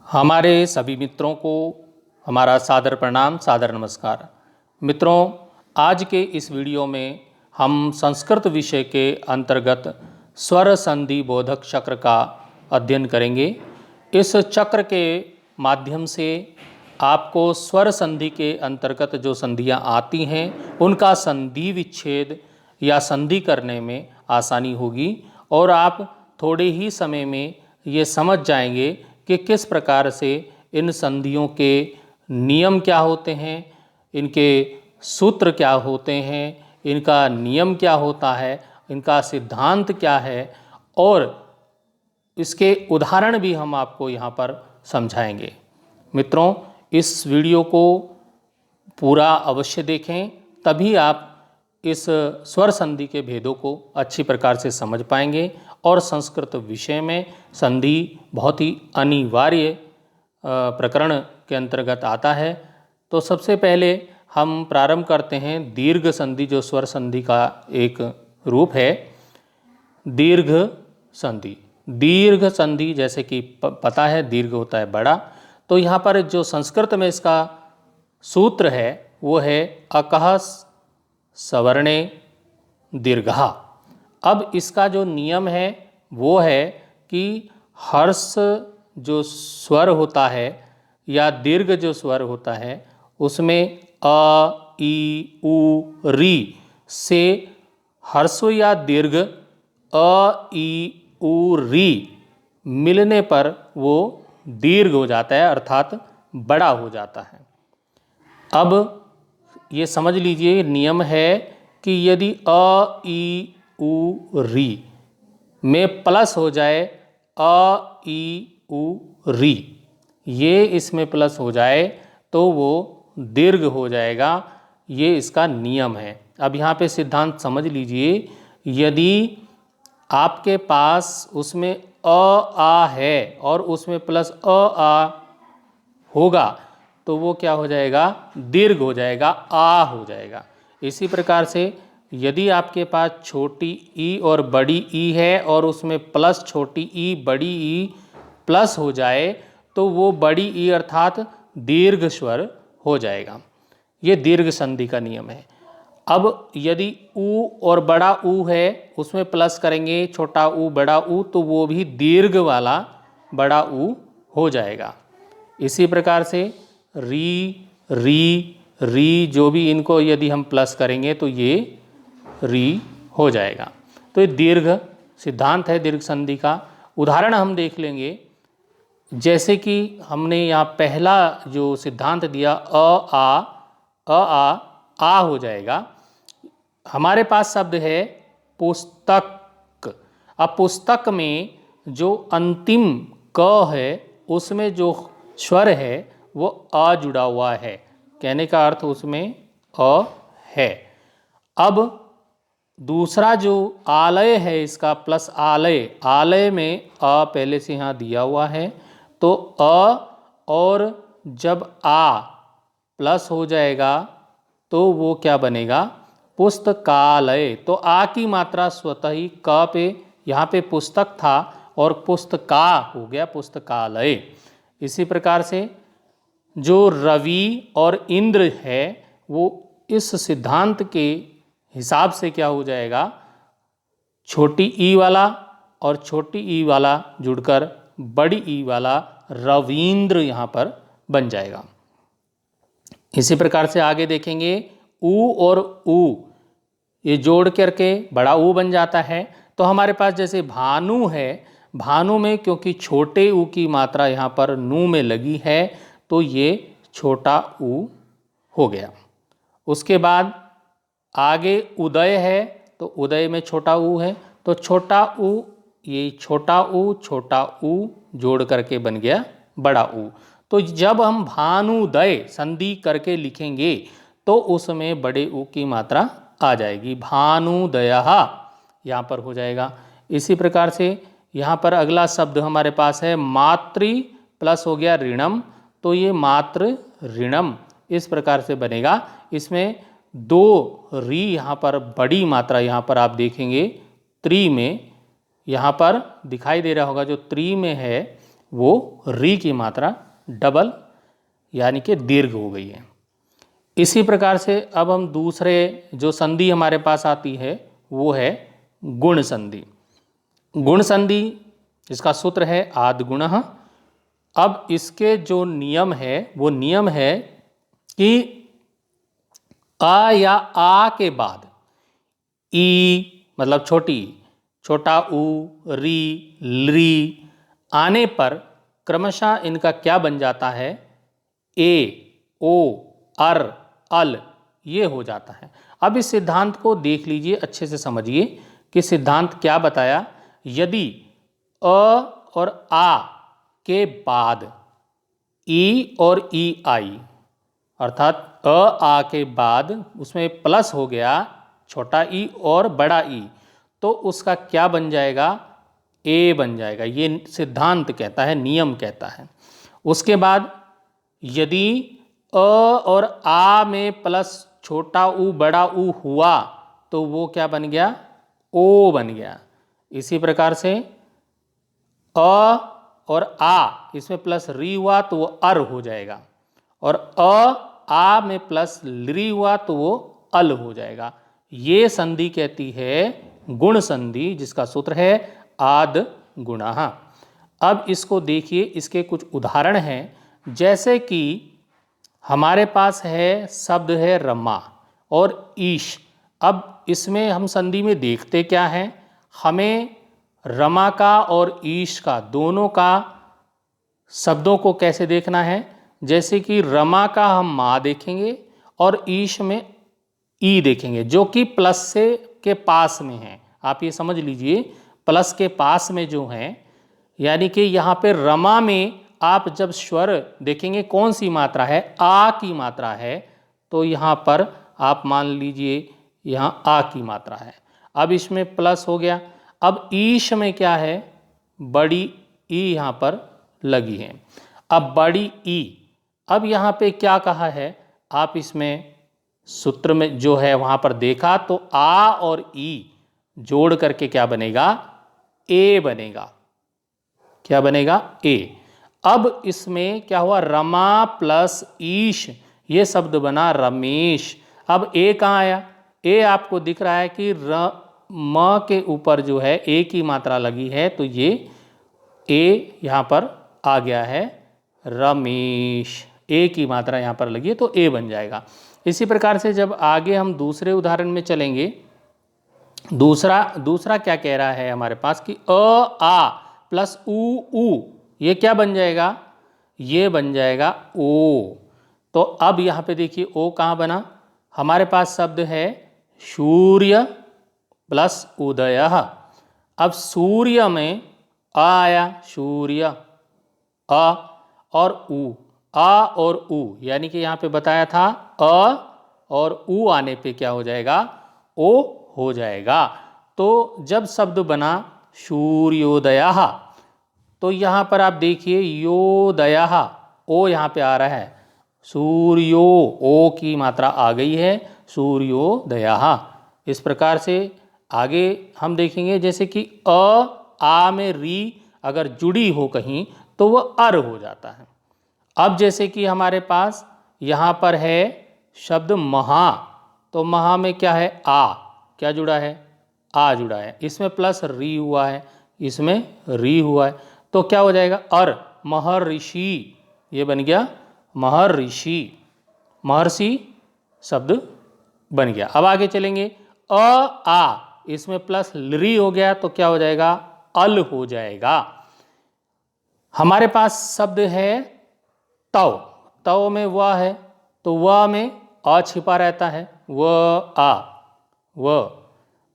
हमारे सभी मित्रों को हमारा सादर प्रणाम, सादर नमस्कार। मित्रों, आज के इस वीडियो में हम संस्कृत विषय के अंतर्गत स्वर संधि बोधक चक्र का अध्ययन करेंगे। इस चक्र के माध्यम से आपको स्वर संधि के अंतर्गत जो संधियां आती हैं उनका संधि विच्छेद या संधि करने में आसानी होगी और आप थोड़े ही समय में ये समझ जाएंगे कि किस प्रकार से इन संधियों के नियम क्या होते हैं, इनके सूत्र क्या होते हैं, इनका नियम क्या होता है, इनका सिद्धांत क्या है और इसके उदाहरण भी हम आपको यहाँ पर समझाएंगे। मित्रों, इस वीडियो को पूरा अवश्य देखें, तभी आप इस स्वर संधि के भेदों को अच्छी प्रकार से समझ पाएंगे और संस्कृत विषय में संधि बहुत ही अनिवार्य प्रकरण के अंतर्गत आता है। तो सबसे पहले हम प्रारंभ करते हैं दीर्घ संधि, जो स्वर संधि का एक रूप है। दीर्घ संधि, दीर्घ संधि जैसे कि पता है दीर्घ होता है बड़ा, तो यहाँ पर जो संस्कृत में इसका सूत्र है वो है अकः सवर्णे दीर्घः। अब इसका जो नियम है वो है कि हर्ष जो स्वर होता है या दीर्घ जो स्वर होता है उसमें अ, ई, उ, री से हर्ष या दीर्घ अ, ई, उ, री मिलने पर वो दीर्घ हो जाता है, अर्थात बड़ा हो जाता है। अब ये समझ लीजिए नियम है कि यदि अ, ई, उ, री में प्लस हो जाए, अ, ई, उ, री, ये इसमें प्लस हो जाए तो वो दीर्घ हो जाएगा। ये इसका नियम है। अब यहाँ पे सिद्धांत समझ लीजिए, यदि आपके पास उसमें अ, आ है और उसमें प्लस अ, आ होगा तो वो क्या हो जाएगा, दीर्घ हो जाएगा, आ हो जाएगा। इसी प्रकार से यदि आपके पास छोटी ई और बड़ी ई है और उसमें प्लस छोटी ई बड़ी ई प्लस हो जाए तो वो बड़ी ई अर्थात दीर्घ स्वर हो जाएगा। ये दीर्घ संधि का नियम है। अब यदि ऊ और बड़ा ऊ है उसमें प्लस करेंगे, छोटा ऊ बड़ा ऊ, तो वो भी दीर्घ वाला बड़ा ऊ हो जाएगा। इसी प्रकार से री, री, री, जो भी इनको यदि हम प्लस करेंगे तो ये री हो जाएगा। तो ये दीर्घ सिद्धांत है दीर्घ संधि का। उदाहरण हम देख लेंगे, जैसे कि हमने यहाँ पहला जो सिद्धांत दिया आ हो जाएगा। हमारे पास शब्द है पुस्तक। अब पुस्तक में जो अंतिम क है उसमें जो स्वर है वो अ जुड़ा हुआ है, कहने का अर्थ उसमें अ है। अब दूसरा जो आलय है इसका प्लस आलय, आलय में अ पहले से यहाँ दिया हुआ है, तो अ और जब आ प्लस हो जाएगा तो वो क्या बनेगा, पुस्तकालय। तो आ की मात्रा स्वतः ही क पे, यहाँ पे पुस्तक था और पुस्तका हो गया पुस्तकालय। इसी प्रकार से जो रवि और इंद्र है वो इस सिद्धांत के हिसाब से क्या हो जाएगा, छोटी ई वाला और छोटी ई वाला जुड़कर बड़ी ई वाला रवींद्र यहाँ पर बन जाएगा। इसी प्रकार से आगे देखेंगे, ऊ और ऊ ये जोड़ करके बड़ा ऊ बन जाता है। तो हमारे पास जैसे भानु है, भानु में क्योंकि छोटे ऊ की मात्रा यहाँ पर नू में लगी है तो ये छोटा ऊ हो गया। उसके बाद आगे उदय है, तो उदय में छोटा ऊ है, तो छोटा ऊ, ये छोटा ऊ जोड़ करके बन गया बड़ा ऊ। तो जब हम भानुदय संधि करके लिखेंगे तो उसमें बड़े ऊ की मात्रा आ जाएगी, भानुदयः यहाँ पर हो जाएगा। इसी प्रकार से यहाँ पर अगला शब्द हमारे पास है मातृ प्लस हो गया ऋणम, तो ये मातृ ऋणम इस प्रकार से बनेगा। इसमें दो री यहाँ पर बड़ी मात्रा यहाँ पर आप देखेंगे त्रि में, यहाँ पर दिखाई दे रहा होगा जो त्रि में है वो री की मात्रा डबल यानी कि दीर्घ हो गई है। इसी प्रकार से अब हम दूसरे जो संधि हमारे पास आती है वो है गुण संधि। गुण संधि इसका सूत्र है आद्गुणः। अब इसके जो नियम है वो नियम है कि आ या आ के बाद ई मतलब छोटी, छोटा ऊ, री, ली आने पर क्रमशः इनका क्या बन जाता है, ए, ओ, अर, अल ये हो जाता है। अब इस सिद्धांत को देख लीजिए, अच्छे से समझिए कि सिद्धांत क्या बताया। यदि अ और आ के बाद ई और ई आई अर्थात अ आ के बाद उसमें प्लस हो गया छोटा ई और बड़ा ई, तो उसका क्या बन जाएगा, ए बन जाएगा। ये सिद्धांत कहता है, नियम कहता है। उसके बाद यदि अ और आ में प्लस छोटा ऊ बड़ा ऊ हुआ तो वो क्या बन गया, ओ बन गया। इसी प्रकार से अ और आ इसमें प्लस री हुआ तो वो अर हो जाएगा, और आ में प्लस ली हुआ तो वो अल हो जाएगा। ये संधि कहती है गुण संधि, जिसका सूत्र है आद गुणः। अब इसको देखिए, इसके कुछ उदाहरण हैं। जैसे कि हमारे पास है शब्द है रमा और ईश। अब इसमें हम संधि में देखते क्या हैं, हमें रमा का और ईश का दोनों का शब्दों को कैसे देखना है। जैसे कि रमा का हम माँ देखेंगे और ईश में ई देखेंगे, जो कि प्लस से के पास में है। आप ये समझ लीजिए, प्लस के पास में जो है, यानी कि यहाँ पे रमा में आप जब स्वर देखेंगे कौन सी मात्रा है, आ की मात्रा है, तो यहाँ पर आप मान लीजिए यहाँ आ की मात्रा है। अब इसमें प्लस हो गया। अब ईश में क्या है, बड़ी ई यहाँ पर लगी है। अब बड़ी ई, अब यहाँ पे क्या कहा है, आप इसमें सूत्र में जो है वहाँ पर देखा तो आ और ई जोड़ करके क्या बनेगा, ए बनेगा। क्या बनेगा, ए। अब इसमें क्या हुआ, रमा प्लस ईश ये शब्द बना रमेश। अब ए कहाँ आया, ए आपको दिख रहा है कि म के ऊपर जो है ए की मात्रा लगी है, तो ये ए यहाँ पर आ गया है रमेश। ए की मात्रा यहाँ पर लगी है तो ए बन जाएगा। इसी प्रकार से जब आगे हम दूसरे उदाहरण में चलेंगे, दूसरा क्या कह रहा है हमारे पास कि अ आ प्लस ऊ ये क्या बन जाएगा, ये बन जाएगा ओ। तो अब यहाँ पे देखिए ओ कहाँ बना, हमारे पास शब्द है सूर्य प्लस उदय। अब सूर्य में आ आया, सूर्य अ और ऊ, आ और ऊ, यानी कि यहाँ पे बताया था अ और ऊ आने पे क्या हो जाएगा, ओ हो जाएगा। तो जब शब्द बना सूर्योदयः, तो यहाँ पर आप देखिए योदयः, ओ यहाँ पे आ रहा है, सूर्यो ओ की मात्रा आ गई है, सूर्योदयः। इस प्रकार से आगे हम देखेंगे, जैसे कि आ में री अगर जुड़ी हो कहीं तो वह अर हो जाता है। अब जैसे कि हमारे पास यहाँ पर है शब्द महा, तो महा में क्या है, आ क्या जुड़ा है, आ जुड़ा है, इसमें प्लस री हुआ है, इसमें री हुआ है, तो क्या हो जाएगा अर, महर्षि ये बन गया महर्षि, महर्षि शब्द बन गया। अब आगे चलेंगे, अ आ इसमें प्लस री हो गया तो क्या हो जाएगा, अल हो जाएगा। हमारे पास शब्द है तव, तव में वह है तो वह में अ छिपा रहता है, व आ व,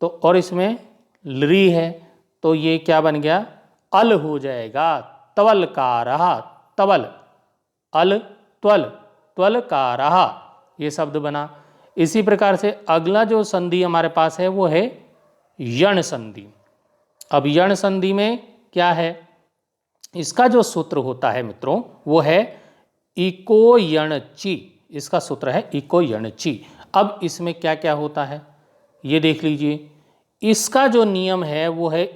तो और इसमें ली है तो ये क्या बन गया, अल हो जाएगा। तवल का रहा, तवल, अल त्वल, त्वल का रहा, ये शब्द बना। इसी प्रकार से अगला जो संधि हमारे पास है वो है यण संधि। अब यण संधि में क्या है, इसका जो सूत्र होता है मित्रों वो है इको यणचि, इसका सूत्र है इको यणचि। अब इसमें क्या क्या होता है ये देख लीजिए। इसका जो नियम है वो है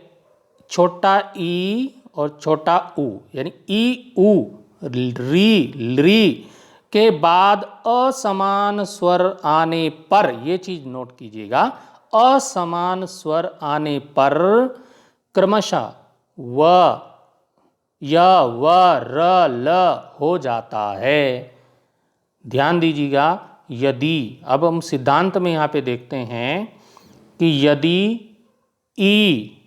छोटा ई और छोटा ऊ यानी ई ऊ री के बाद असमान स्वर आने पर, यह चीज नोट कीजिएगा, असमान स्वर आने पर क्रमशः व य व र ल हो जाता है। ध्यान दीजिएगा, यदि, अब हम सिद्धांत में यहां पे देखते हैं कि यदि ई,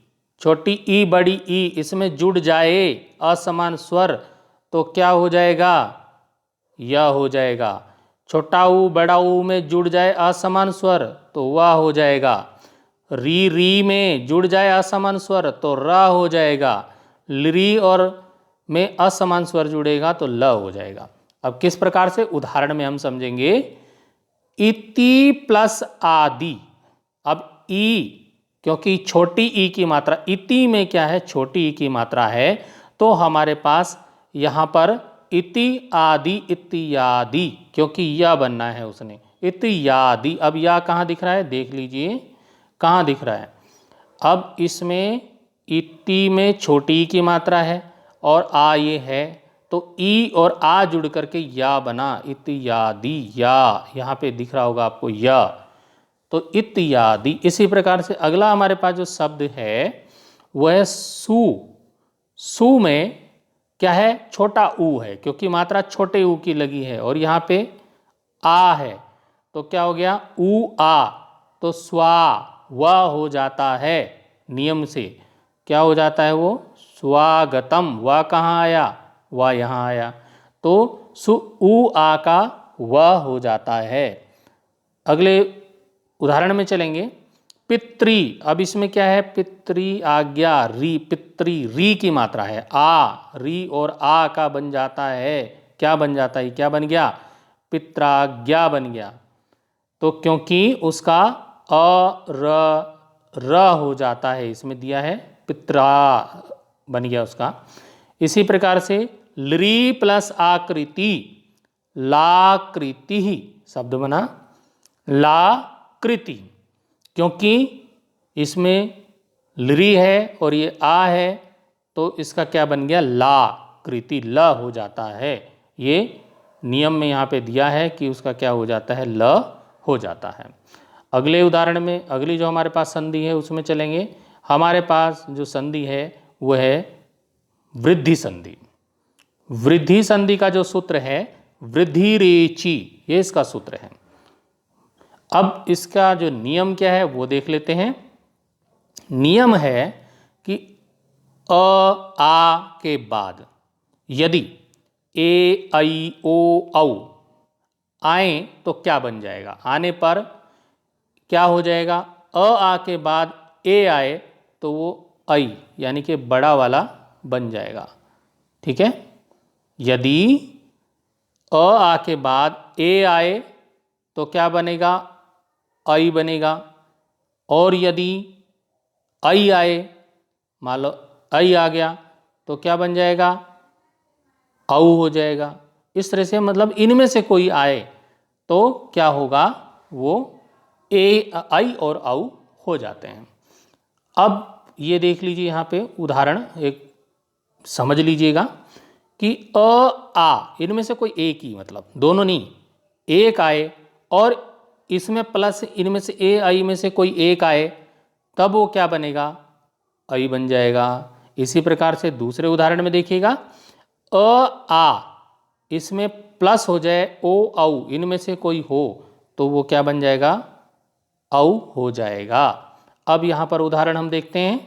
छोटी ई बड़ी ई इसमें जुड़ जाए असमान स्वर तो क्या हो जाएगा, यह हो जाएगा। छोटा ऊ बड़ा ऊ में जुड़ जाए असमान स्वर तो वह हो जाएगा। री में जुड़ जाए असमान स्वर तो र हो जाएगा। री और में असमान स्वर जुड़ेगा तो ल हो जाएगा। अब किस प्रकार से, उदाहरण में हम समझेंगे। इति प्लस आदि, अब ई क्योंकि छोटी ई की मात्रा, इति में क्या है, छोटी ई की मात्रा है, तो हमारे पास यहां पर इति आदि इत्यादि, क्योंकि या बनना है उसने, इत्यादि। अब या कहाँ दिख रहा है, देख लीजिए कहाँ दिख रहा है। अब इसमें इति में छोटी ई की मात्रा है और आ ये है, तो ई और आ जुड़ करके या बना, इत्यादि या, यहाँ पे दिख रहा होगा आपको या, तो इत्यादि। इसी प्रकार से अगला हमारे पास जो शब्द है वह है सु। सु में क्या है, छोटा ऊ है, क्योंकि मात्रा छोटे ऊ की लगी है और यहाँ पे आ है, तो क्या हो गया, ऊ आ, तो स्वा व हो जाता है। नियम से क्या हो जाता है, वो स्वागतम, व कहाँ आया, व यहाँ आया, तो सु ऊ आ का व हो जाता है। अगले उदाहरण में चलेंगे। पितृ, अब इसमें क्या है, पितृ आज्ञा, री, पितृ री की मात्रा है, आ, री और आ का बन जाता है, क्या बन जाता है, क्या बन गया, पित्राज्ञा बन गया। तो क्योंकि उसका र हो जाता है, इसमें दिया है पित्रा बन गया उसका। इसी प्रकार से लृ प्लस आकृति, लाकृति ही शब्द बना, लाकृति, क्योंकि इसमें लृ है और ये आ है, तो इसका क्या बन गया, ला कृति, ल हो जाता है। ये नियम में यहाँ पे दिया है कि उसका क्या हो जाता है, ल हो जाता है। अगले उदाहरण में, अगली जो हमारे पास संधि है उसमें चलेंगे। हमारे पास जो संधि है वह है वृद्धि संधि। वृद्धि संधि का जो सूत्र है वृद्धि रेचि, ये इसका सूत्र है। अब इसका जो नियम क्या है वो देख लेते हैं। नियम है कि आ के बाद यदि ए ऐ ओ औ आए तो क्या बन जाएगा, आने पर क्या हो जाएगा, आ के बाद ए आए तो वो ऐ यानी कि बड़ा वाला बन जाएगा। ठीक है, यदि आ के बाद ए आए तो क्या बनेगा, ऐ बनेगा। और यदि ऐ आए, मान लो ऐ आ गया तो क्या बन जाएगा, औ हो जाएगा। इस तरह से मतलब इनमें से कोई आए तो क्या होगा, वो ऐ और औ हो जाते हैं। अब ये देख लीजिए यहाँ पे उदाहरण एक समझ लीजिएगा कि आ, इनमें से कोई एक ही, मतलब दोनों नहीं, एक आए और इसमें प्लस इनमें से ए आई में से कोई एक आए, तब वो क्या बनेगा, ऐ बन जाएगा। इसी प्रकार से दूसरे उदाहरण में देखिएगा, आ इसमें प्लस हो जाए ओ औ, इनमें से कोई हो तो वो क्या बन जाएगा, औ हो जाएगा। अब यहाँ पर उदाहरण हम देखते हैं,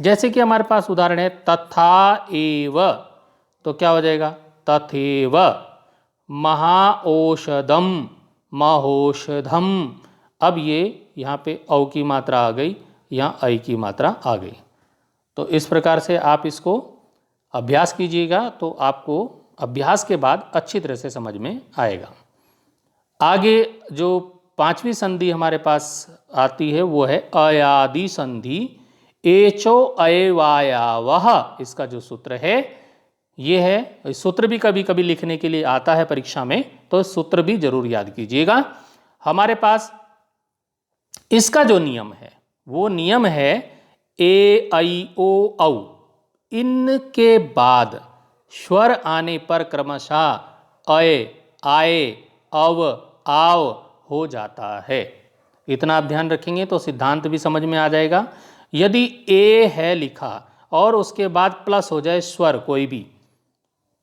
जैसे कि हमारे पास उदाहरण है तथा एव, तो क्या हो जाएगा, तथेव। महाऔषधम, महोषधम। अब ये यहाँ पे औ की मात्रा आ गई, यहाँ ऐ की मात्रा आ गई। तो इस प्रकार से आप इसको अभ्यास कीजिएगा तो आपको अभ्यास के बाद अच्छी तरह से समझ में आएगा। आगे जो पांचवी संधि हमारे पास आती है वो है अयादि संधि। एचो अयवायावह, इसका जो सूत्र है ये है। सूत्र भी कभी कभी लिखने के लिए आता है परीक्षा में, तो सूत्र भी जरूर याद कीजिएगा। हमारे पास इसका जो नियम है वो नियम है ए ऐ ओ औ। इनके बाद स्वर आने पर क्रमशः अय, आए, अव, आव हो जाता है। इतना आप ध्यान रखेंगे तो सिद्धांत भी समझ में आ जाएगा। यदि ए है लिखा और उसके बाद प्लस हो जाए स्वर, कोई भी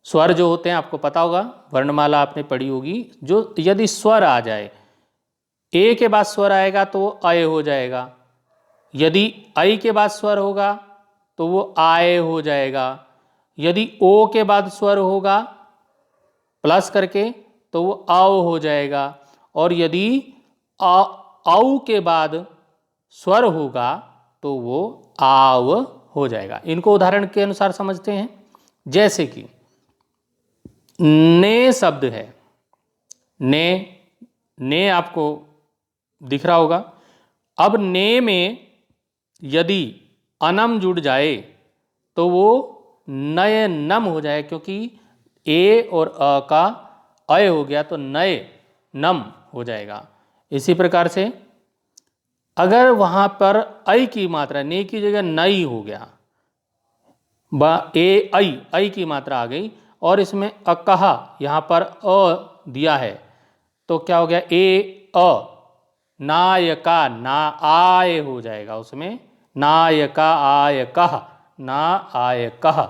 स्वर जो होते हैं आपको पता होगा, वर्णमाला आपने पढ़ी होगी, जो यदि स्वर आ जाए, ए के बाद स्वर आएगा तो वो अय हो जाएगा, यदि ऐ के बाद स्वर होगा तो वो आए हो जाएगा, यदि ओ के बाद स्वर होगा प्लस करके तो वो आओ हो जाएगा, और यदि औ के बाद स्वर होगा तो वो आव हो जाएगा। इनको उदाहरण के अनुसार समझते हैं। जैसे कि ने शब्द है, ने आपको दिख रहा होगा। अब ने में यदि अनम जुड़ जाए तो वो नय नम हो जाए, क्योंकि ए और अ का अय हो गया तो नय नम हो जाएगा। इसी प्रकार से अगर वहाँ पर ऐ की मात्रा, ने की जगह नई हो गया, ए ऐ की मात्रा आ गई और इसमें अकहा यहाँ पर अ दिया है तो क्या हो गया, ए अ नायका ना आय हो जाएगा, उसमें नायका आय कह, ना आय कह,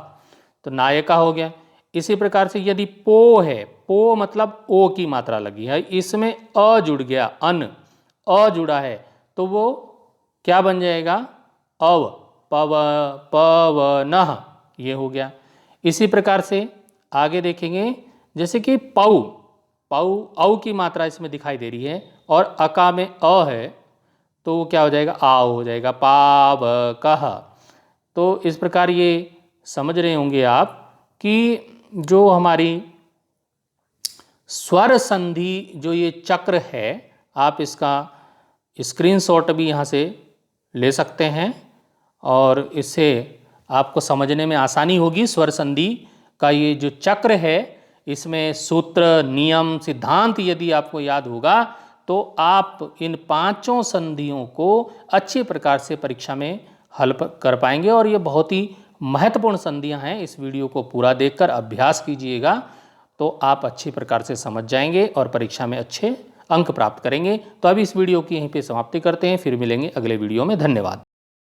तो नायका हो गया। इसी प्रकार से यदि पो है, पो मतलब ओ की मात्रा लगी है, इसमें अ जुड़ गया, अन अ जुड़ा है तो वो क्या बन जाएगा, अव, पव, पवनः, ये हो गया। इसी प्रकार से आगे देखेंगे, जैसे कि पौ, पौ औ की मात्रा इसमें दिखाई दे रही है और अका में अ है तो वो क्या हो जाएगा, आओ हो जाएगा, पाव कह। तो इस प्रकार ये समझ रहे होंगे आप कि जो हमारी स्वर संधि जो ये चक्र है, आप इसका स्क्रीनशॉट भी यहाँ से ले सकते हैं और इससे आपको समझने में आसानी होगी। स्वर संधि का ये जो चक्र है, इसमें सूत्र, नियम, सिद्धांत यदि आपको याद होगा तो आप इन पांचों संधियों को अच्छी प्रकार से परीक्षा में हल कर पाएंगे। और ये बहुत ही महत्वपूर्ण संधियां हैं। इस वीडियो को पूरा देखकर अभ्यास कीजिएगा तो आप अच्छी प्रकार से समझ जाएंगे और परीक्षा में अच्छे अंक प्राप्त करेंगे। तो अभी इस वीडियो की यहीं पे समाप्ति करते हैं, फिर मिलेंगे अगले वीडियो में। धन्यवाद।